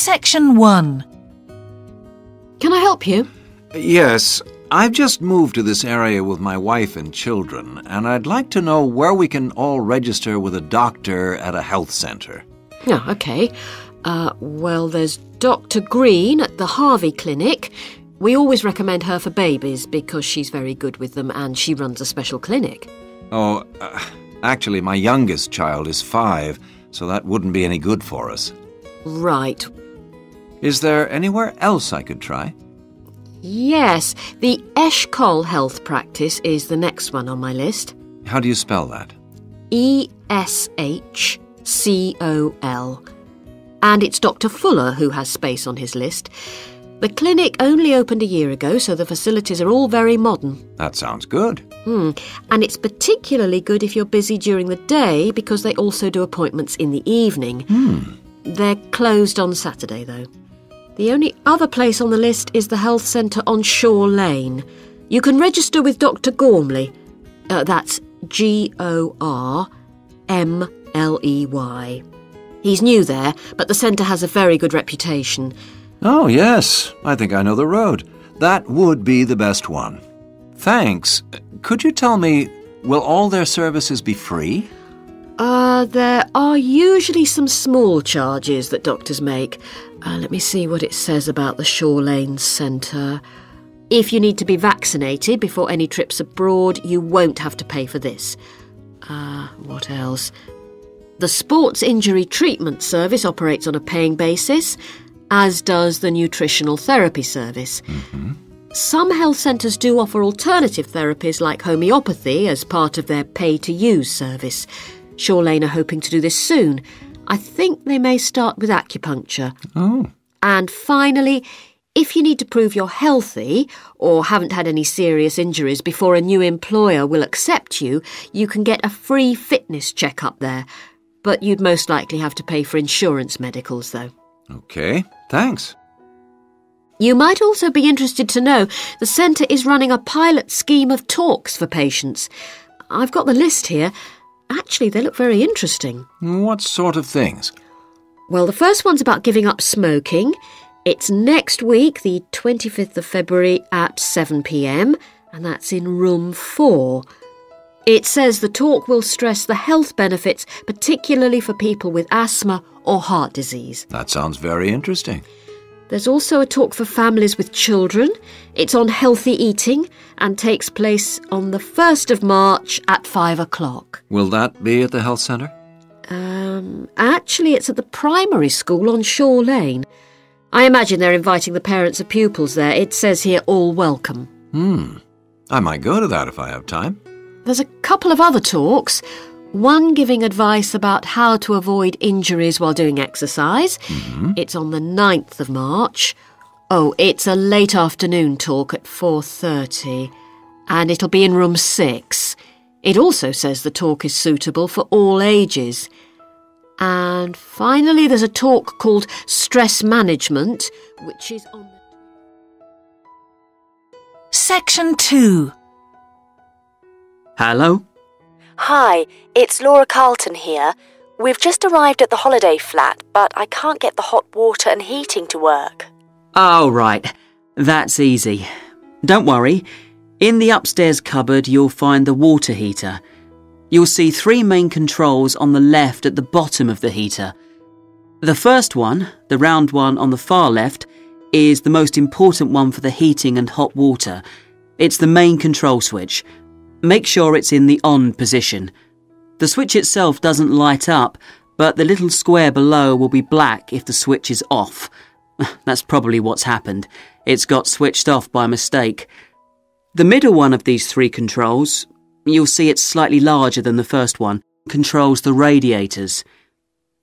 Section 1. Can I help you? Yes, I've just moved to this area with my wife and children, and I'd like to know where we can all register with a doctor at a health centre. Oh, OK. Well, there's Dr. Green at the Harvey Clinic. We always recommend her for babies because she's very good with them and she runs a special clinic. Oh, actually, my youngest child is 5, so that wouldn't be any good for us. Right. Is there anywhere else I could try? Yes, the Eshcol Health Practice is the next one on my list. How do you spell that? Eshcol. And it's Dr. Fuller who has space on his list. The clinic only opened a year ago, so the facilities are all very modern. That sounds good. And it's particularly good if you're busy during the day because they also do appointments in the evening. They're closed on Saturday, though. The only other place on the list is the health centre on Shore Lane. You can register with Dr. Gormley. That's Gormley. He's new there, but the centre has a very good reputation. Oh, yes. I think I know the road. That would be the best one. Thanks. Could you tell me, will all their services be free? There are usually some small charges that doctors make. Let me see what it says about the Shore Lane Centre. If you need to be vaccinated before any trips abroad, you won't have to pay for this. What else? The Sports Injury Treatment Service operates on a paying basis, as does the Nutritional Therapy Service. Some health centres do offer alternative therapies like homeopathy as part of their pay-to-use service. Shore Lane are hoping to do this soon. I think they may start with acupuncture. Oh. And finally, if you need to prove you're healthy or haven't had any serious injuries before a new employer will accept you, you can get a free fitness check-up there. But you'd most likely have to pay for insurance medicals, though. OK, thanks. You might also be interested to know the centre is running a pilot scheme of talks for patients. I've got the list here. Actually, they look very interesting. What sort of things? Well, the first one's about giving up smoking. It's next week, the 25th of February at 7 p.m, and that's in room 4. It says the talk will stress the health benefits, particularly for people with asthma or heart disease. That sounds very interesting. There's also a talk for families with children. It's on healthy eating and takes place on the 1st of March at 5 o'clock. Will that be at the health centre? Actually, it's at the primary school on Shore Lane. I imagine they're inviting the parents of pupils there. It says here, all welcome. I might go to that if I have time. There's a couple of other talks. One giving advice about how to avoid injuries while doing exercise. It's on the 9th of March. Oh, it's a late afternoon talk at 4:30. And it'll be in room 6. It also says the talk is suitable for all ages. And finally, there's a talk called Stress Management, which is on the... Section 2. Hello? Hi, it's Laura Carlton here. We've just arrived at the holiday flat, but I can't get the hot water and heating to work. Oh, right. That's easy. Don't worry. In the upstairs cupboard, you'll find the water heater. You'll see 3 main controls on the left at the bottom of the heater. The first one, the round one on the far left, is the most important one for the heating and hot water. It's the main control switch. Make sure it's in the on position. The switch itself doesn't light up, but the little square below will be black if the switch is off. That's probably what's happened. It's got switched off by mistake. The middle one of these 3 controls, you'll see it's slightly larger than the first one, controls the radiators.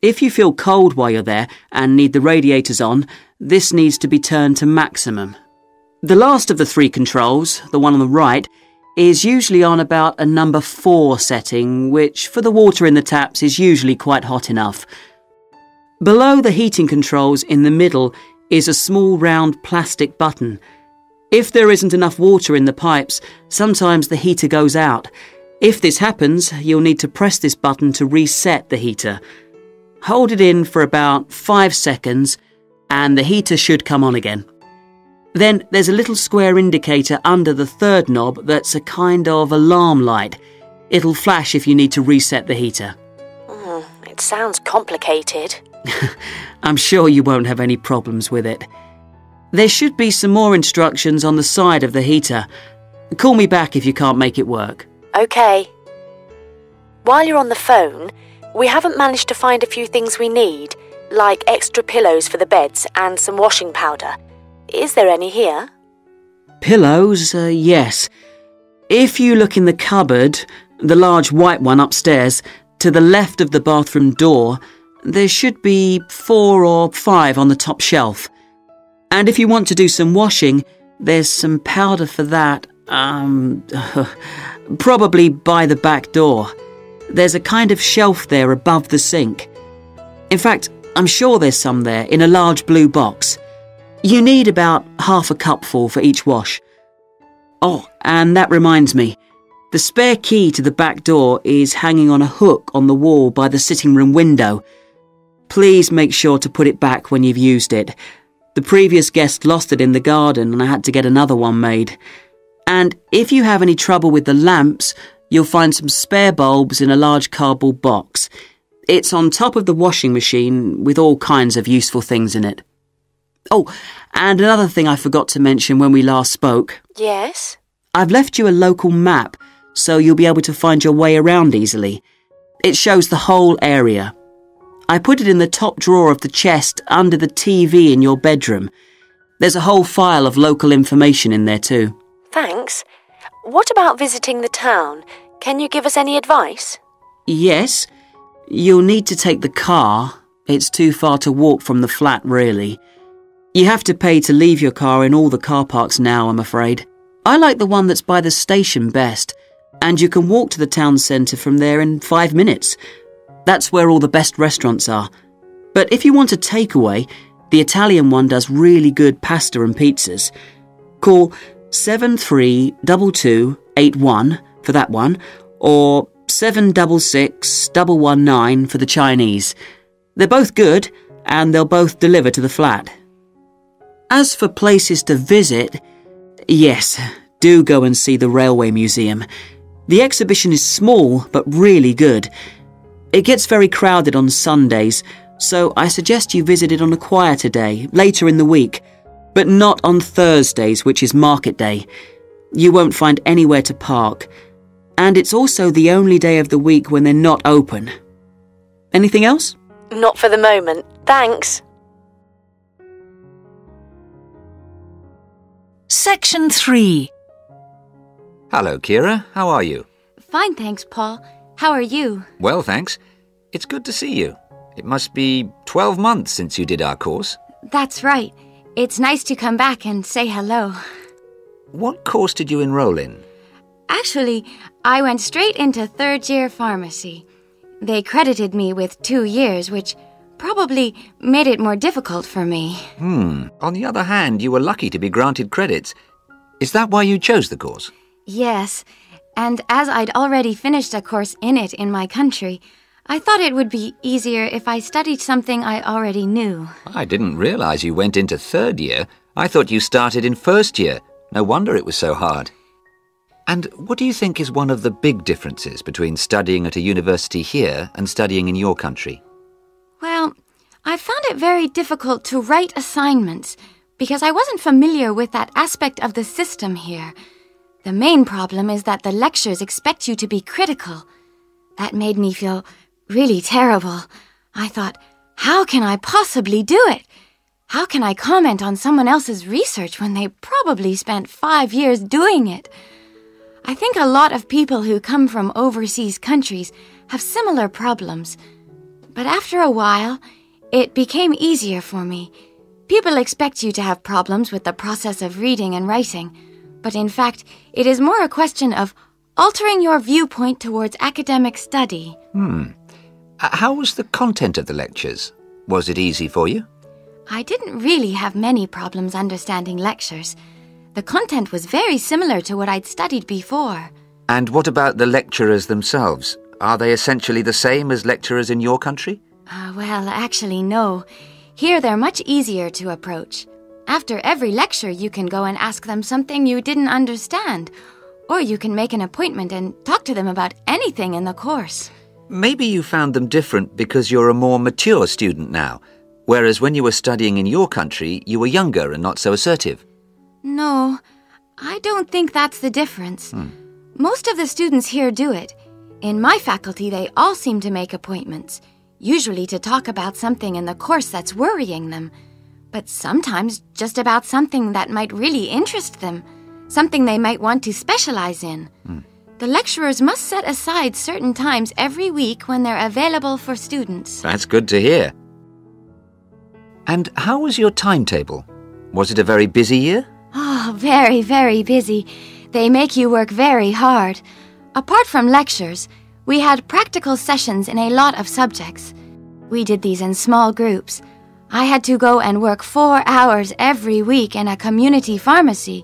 If you feel cold while you're there and need the radiators on, this needs to be turned to maximum. The last of the 3 controls, the one on the right, is usually on about a number 4 setting, which for the water in the taps is usually quite hot enough. Below the heating controls in the middle is a small round plastic button. If there isn't enough water in the pipes, sometimes the heater goes out. If this happens, you'll need to press this button to reset the heater. Hold it in for about 5 seconds, and the heater should come on again. Then there's a little square indicator under the third knob that's a kind of alarm light. It'll flash if you need to reset the heater. It sounds complicated. I'm sure you won't have any problems with it. There should be some more instructions on the side of the heater. Call me back if you can't make it work. OK. While you're on the phone, we haven't managed to find a few things we need, like extra pillows for the beds and some washing powder. Is there any here? Pillows? Yes. If you look in the cupboard, the large white one upstairs, to the left of the bathroom door, there should be 4 or 5 on the top shelf. And if you want to do some washing, there's some powder for that, probably by the back door. There's a kind of shelf there above the sink. In fact, I'm sure there's some there in a large blue box. You need about half a cupful for each wash. Oh, and that reminds me. The spare key to the back door is hanging on a hook on the wall by the sitting room window. Please make sure to put it back when you've used it. The previous guest lost it in the garden and I had to get another one made. And if you have any trouble with the lamps, you'll find some spare bulbs in a large cardboard box. It's on top of the washing machine with all kinds of useful things in it. Oh, and another thing I forgot to mention when we last spoke. Yes? I've left you a local map, so you'll be able to find your way around easily. It shows the whole area. I put it in the top drawer of the chest under the TV in your bedroom. There's a whole file of local information in there too. Thanks. What about visiting the town? Can you give us any advice? Yes. You'll need to take the car. It's too far to walk from the flat, really. You have to pay to leave your car in all the car parks now, I'm afraid. I like the one that's by the station best, and you can walk to the town centre from there in 5 minutes. That's where all the best restaurants are. But if you want a takeaway, the Italian one does really good pasta and pizzas. Call 732281 for that one, or 766119 for the Chinese. They're both good, and they'll both deliver to the flat. As for places to visit, yes, do go and see the Railway Museum. The exhibition is small, but really good. It gets very crowded on Sundays, so I suggest you visit it on a quieter day, later in the week, but not on Thursdays, which is market day. You won't find anywhere to park, and it's also the only day of the week when they're not open. Anything else? Not for the moment. Thanks. Section 3. Hello, Kira. How are you? Fine, thanks, Paul. How are you? Well, thanks. It's good to see you. It must be 12 months since you did our course. That's right. It's nice to come back and say hello. What course did you enroll in? Actually, I went straight into third-year pharmacy. They credited me with 2 years, which probably made it more difficult for me. On the other hand, you were lucky to be granted credits. Is that why you chose the course? Yes, and as I'd already finished a course in it in my country, I thought it would be easier if I studied something I already knew. I didn't realize you went into third year. I thought you started in first year. No wonder it was so hard. And what do you think is one of the big differences between studying at a university here and studying in your country? Well, I found it very difficult to write assignments because I wasn't familiar with that aspect of the system here. The main problem is that the lectures expect you to be critical. That made me feel really terrible. I thought, how can I possibly do it? How can I comment on someone else's research when they probably spent 5 years doing it? I think a lot of people who come from overseas countries have similar problems. But after a while, it became easier for me. People expect you to have problems with the process of reading and writing, but in fact, it is more a question of altering your viewpoint towards academic study. How was the content of the lectures? Was it easy for you? I didn't really have many problems understanding lectures. The content was very similar to what I'd studied before. And what about the lecturers themselves? Are they essentially the same as lecturers in your country? Well, actually, no. Here they're much easier to approach. After every lecture, you can go and ask them something you didn't understand, or you can make an appointment and talk to them about anything in the course. Maybe you found them different because you're a more mature student now, whereas when you were studying in your country, you were younger and not so assertive. No, I don't think that's the difference. Most of the students here do it. In my faculty, they all seem to make appointments, usually to talk about something in the course that's worrying them, but sometimes just about something that might really interest them, something they might want to specialize in. The lecturers must set aside certain times every week when they're available for students. That's good to hear. And how was your timetable? Was it a very busy year? Oh, very, very busy. They make you work very hard. Apart from lectures, we had practical sessions in a lot of subjects. We did these in small groups. I had to go and work 4 hours every week in a community pharmacy.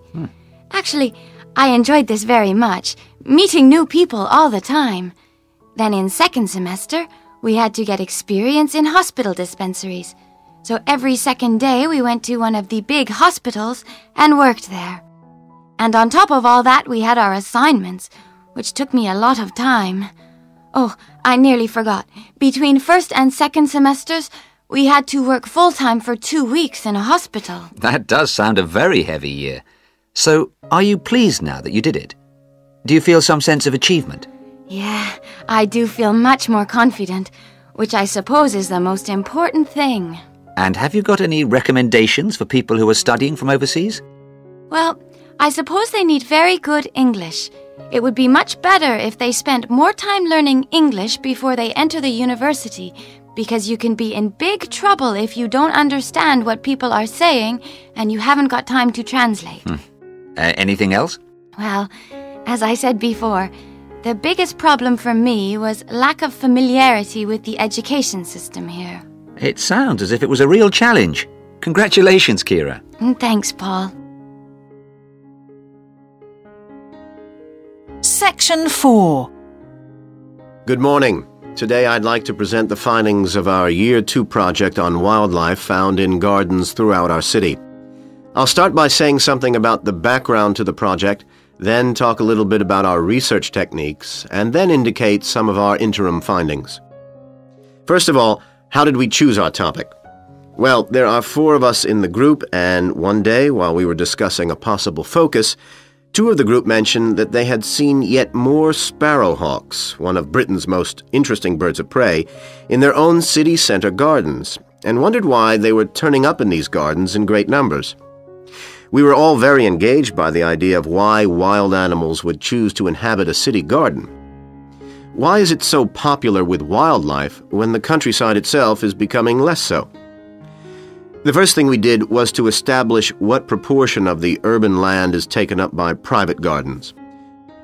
Actually, I enjoyed this very much, meeting new people all the time. Then in second semester, we had to get experience in hospital dispensaries. So every second day we went to one of the big hospitals and worked there. And on top of all that, we had our assignments, which took me a lot of time. Oh, I nearly forgot. Between first and second semesters, we had to work full-time for 2 weeks in a hospital. That does sound a very heavy year. So, are you pleased now that you did it? Do you feel some sense of achievement? Yeah, I do feel much more confident, which I suppose is the most important thing. And have you got any recommendations for people who are studying from overseas? Well, I suppose they need very good English. It would be much better if they spent more time learning English before they enter the university, because you can be in big trouble if you don't understand what people are saying and you haven't got time to translate. Anything else? Well, as I said before, the biggest problem for me was lack of familiarity with the education system here. It sounds as if it was a real challenge. Congratulations, Kira. Thanks, Paul. Section 4. Good morning. Today I'd like to present the findings of our Year 2 project on wildlife found in gardens throughout our city. I'll start by saying something about the background to the project, then talk a little bit about our research techniques, and then indicate some of our interim findings. First of all, how did we choose our topic? Well, there are 4 of us in the group, and one day, while we were discussing a possible focus, 2 of the group mentioned that they had seen yet more sparrowhawks, one of Britain's most interesting birds of prey, in their own city centre gardens, and wondered why they were turning up in these gardens in great numbers. We were all very engaged by the idea of why wild animals would choose to inhabit a city garden. Why is it so popular with wildlife when the countryside itself is becoming less so? The first thing we did was to establish what proportion of the urban land is taken up by private gardens.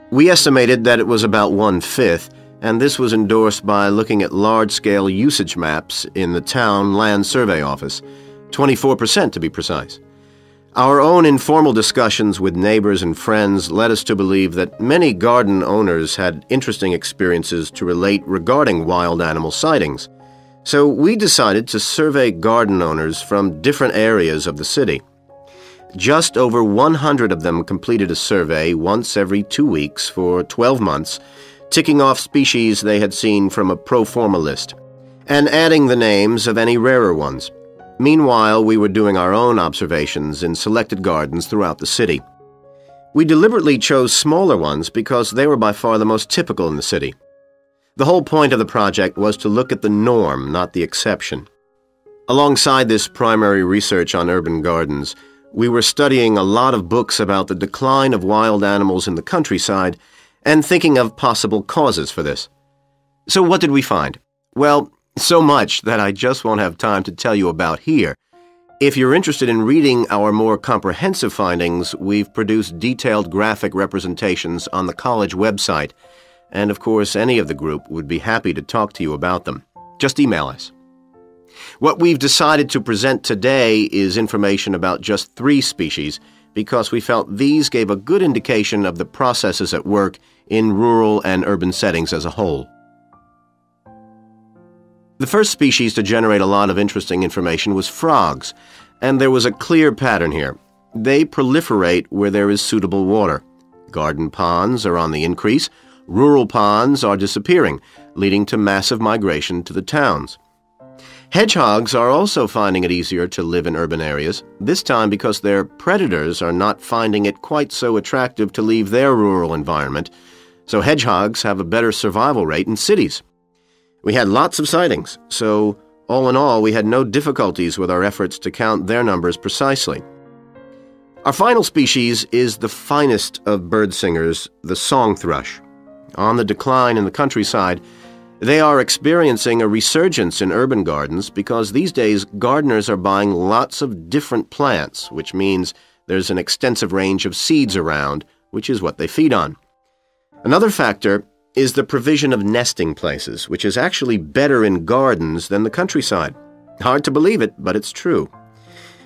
We estimated that it was about 1/5, and this was endorsed by looking at large-scale usage maps in the town land survey office, 24% to be precise. Our own informal discussions with neighbors and friends led us to believe that many garden owners had interesting experiences to relate regarding wild animal sightings. So we decided to survey garden owners from different areas of the city. Just over 100 of them completed a survey once every 2 weeks for 12 months, ticking off species they had seen from a pro forma list, and adding the names of any rarer ones. Meanwhile, we were doing our own observations in selected gardens throughout the city. We deliberately chose smaller ones because they were by far the most typical in the city. The whole point of the project was to look at the norm, not the exception. Alongside this primary research on urban gardens, we were studying a lot of books about the decline of wild animals in the countryside and thinking of possible causes for this. So what did we find? Well, so much that I just won't have time to tell you about here. If you're interested in reading our more comprehensive findings, we've produced detailed graphic representations on the college website, and of course any of the group would be happy to talk to you about them. Just email us. What we've decided to present today is information about just 3 species because we felt these gave a good indication of the processes at work in rural and urban settings as a whole. The first species to generate a lot of interesting information was frogs, and there was a clear pattern here. They proliferate where there is suitable water. Garden ponds are on the increase. Rural ponds are disappearing, leading to massive migration to the towns. Hedgehogs are also finding it easier to live in urban areas, this time because their predators are not finding it quite so attractive to leave their rural environment, so hedgehogs have a better survival rate in cities. We had lots of sightings, so all in all, we had no difficulties with our efforts to count their numbers precisely. Our final species is the finest of bird singers, the song thrush. On the decline in the countryside, they are experiencing a resurgence in urban gardens because these days gardeners are buying lots of different plants, which means there's an extensive range of seeds around, which is what they feed on. Another factor is the provision of nesting places, which is actually better in gardens than the countryside. Hard to believe it, but it's true.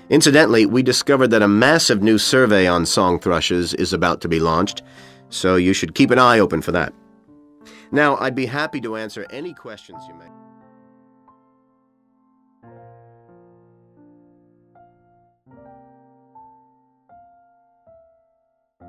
Incidentally, we discovered that a massive new survey on song thrushes is about to be launched, so you should keep an eye open for that. Now, I'd be happy to answer any questions you may.